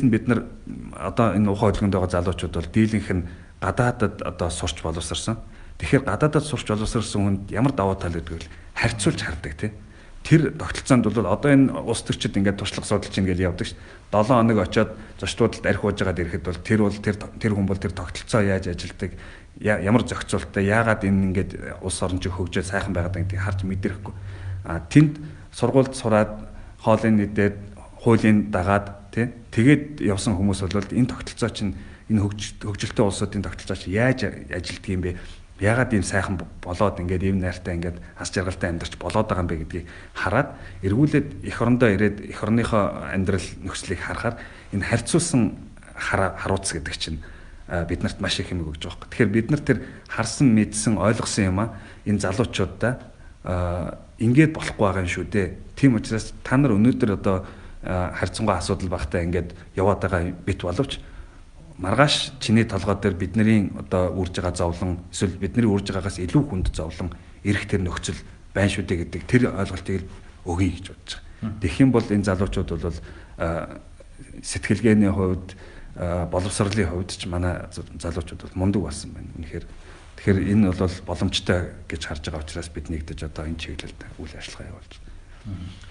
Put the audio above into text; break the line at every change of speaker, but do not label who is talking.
нь бид нар одоо энэ ухаан хөдөлгөөнд байгаа залуучууд бол дийлэнх нь гадаадад одоо сурч боловсрсан. Тэгэхээр гадаадад сурч боловсрсан хүнд ямар давуу тал гэдэг вэ? Харьцуулж хардаг тий. Тэр тогтолцоонд бол одоо энэ улс төрчид ингээд туршлага судалж ийн гэж явдаг ш. 7 хоног очиод зочдуудад арх уужгаад ирэхэд бол тэр хүн бол тэр тогтолцоо яаж ажилдаг, ямар зохицуулттай, яагаад энэ ингээд улс орон чинь хөгжөө сайхан байгаад гэдгийг харж мэдрэхгүй. Тэнд сургуульд сураад хоолыг нэдээд хуулийн дагаад тий тэгээд явсан хүмүүс бол энэ тогтолцоо чинь энэ хөгжилтэй улсуудын тогтолцоо чинь яаж ажилддаг юм бэ? Яагаад ийм сайхан болоод ингээд ийм найртай ингээд ас жаргалтай амьдарч болоод байгаа юм бэ гэдгийг хараад эргүүлээд эх орондоо ирээд эх орныхоо амьдрал нөхцөлийг харахаар энэ харьцуулсан харуулц гэдэг чинь биднэрт маш их юм өгж байгаа юм. Тэгэхээр бид нар тэр харсан, мэдсэн, ойлгосон юм энэ залуучуудаа ингээд болохгүй байгаа юм шүү дээ. Тийм учраас та нар өнөөдөр одоо харьцангуй асуудал багтаа ингээд яваад байгаа бит боловч маргааш чиний толгой дээр бидний одоо үрж байгаа зовлон эсвэл бидний үрж байгаагаас илүү хүнд зовлон ирэх тэр нөхцөл байна шүү дээ гэдэг тэр ойлголтыг өгье гэж бодож байгаа. Тэгэх юм бол энэ залуучууд бол сэтгэлгээний хувьд боловсролын хувьд ч манай залуучууд бол мундаг болсон байна. Тэгэхээр энэ бол боломжтой гэж харж байгаа учраас бид нэгдэж одоо энэ чиглэлд үйл ажиллагаа явуулж байна.